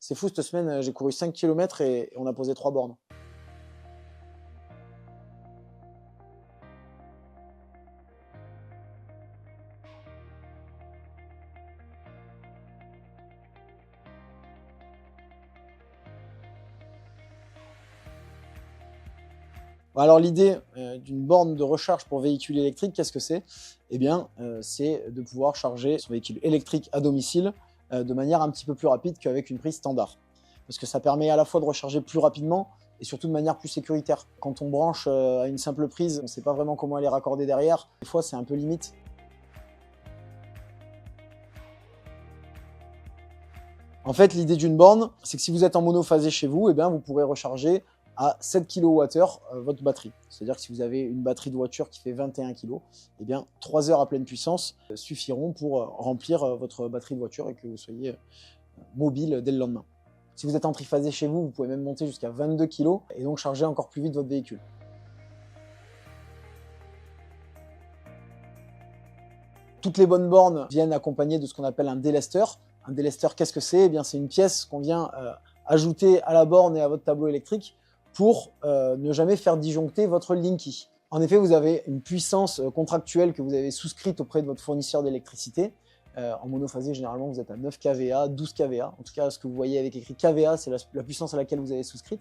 C'est fou, cette semaine, j'ai couru 5 km et on a posé 3 bornes. Alors l'idée d'une borne de recharge pour véhicule électrique, qu'est-ce que c'est? Eh bien, c'est de pouvoir charger son véhicule électrique à domicile de manière un petit peu plus rapide qu'avec une prise standard. Parce que ça permet à la fois de recharger plus rapidement et surtout de manière plus sécuritaire. Quand on branche à une simple prise, on ne sait pas vraiment comment elle est raccordée derrière. Des fois, c'est un peu limite. En fait, l'idée d'une borne, c'est que si vous êtes en monophasé chez vous, eh bien, vous pourrez recharger à 7 kWh votre batterie. C'est-à-dire que si vous avez une batterie de voiture qui fait 21 kg, eh bien 3 heures à pleine puissance suffiront pour remplir votre batterie de voiture et que vous soyez mobile dès le lendemain. Si vous êtes en triphasé chez vous, vous pouvez même monter jusqu'à 22 kg et donc charger encore plus vite votre véhicule. Toutes les bonnes bornes viennent accompagnées de ce qu'on appelle un délesteur. Un délesteur, qu'est-ce que c'est? Eh bien, c'est une pièce qu'on vient ajouter à la borne et à votre tableau électrique pour ne jamais faire disjoncter votre Linky. En effet, vous avez une puissance contractuelle que vous avez souscrite auprès de votre fournisseur d'électricité. En monophasé, généralement, vous êtes à 9 kVA, 12 kVA. En tout cas, ce que vous voyez avec écrit kVA, c'est la puissance à laquelle vous avez souscrite.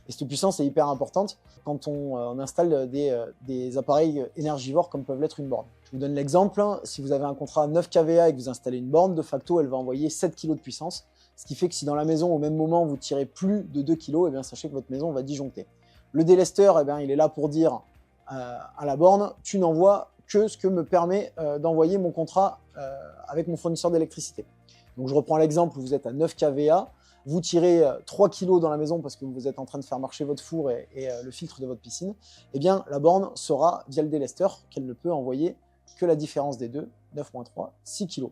Et cette puissance est hyper importante quand on installe des appareils énergivores comme peuvent l'être une borne. Je vous donne l'exemple. Si vous avez un contrat à 9 kVA et que vous installez une borne, de facto, elle va envoyer 7 kg de puissance. Ce qui fait que si dans la maison, au même moment, vous tirez plus de 2 kg, eh bien, sachez que votre maison va disjoncter. Le délesteur, eh bien, il est là pour dire à la borne, tu n'envoies que ce que me permet d'envoyer mon contrat avec mon fournisseur d'électricité. Donc je reprends l'exemple, vous êtes à 9 kVA, vous tirez 3 kg dans la maison parce que vous êtes en train de faire marcher votre four et le filtre de votre piscine, eh bien la borne saura via le délesteur qu'elle ne peut envoyer que la différence des deux, 9 moins 3, 6 kg.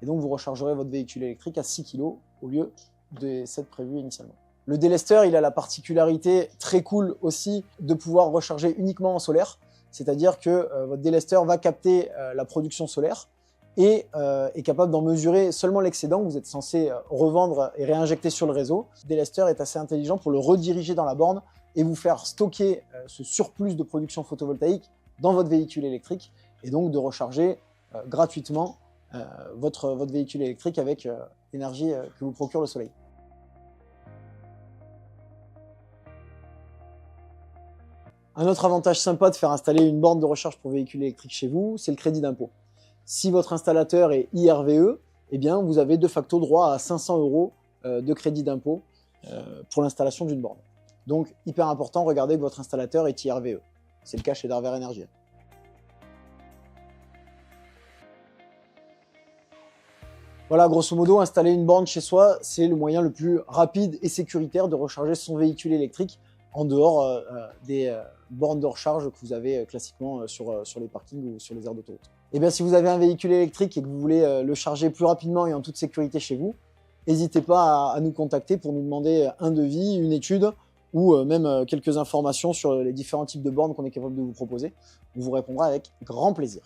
Et donc vous rechargerez votre véhicule électrique à 6 kg au lieu des 7 prévus initialement. Le délesteur, il a la particularité très cool aussi de pouvoir recharger uniquement en solaire, c'est-à-dire que votre délesteur va capter la production solaire et est capable d'en mesurer seulement l'excédent que vous êtes censé revendre et réinjecter sur le réseau. Le délesteur est assez intelligent pour le rediriger dans la borne et vous faire stocker ce surplus de production photovoltaïque dans votre véhicule électrique et donc de recharger gratuitement votre véhicule électrique avec l'énergie que vous procure le soleil. Un autre avantage sympa de faire installer une borne de recharge pour véhicule électrique chez vous, c'est le crédit d'impôt. Si votre installateur est IRVE, eh bien vous avez de facto droit à 500 € de crédit d'impôt pour l'installation d'une borne. Donc, hyper important, regardez que votre installateur est IRVE. C'est le cas chez Darver Energy. Voilà, grosso modo, installer une borne chez soi, c'est le moyen le plus rapide et sécuritaire de recharger son véhicule électrique en dehors des bornes de recharge que vous avez classiquement sur les parkings ou sur les aires d'autoroute. Et bien, si vous avez un véhicule électrique et que vous voulez le charger plus rapidement et en toute sécurité chez vous, n'hésitez pas à nous contacter pour nous demander un devis, une étude ou même quelques informations sur les différents types de bornes qu'on est capable de vous proposer. On vous répondra avec grand plaisir.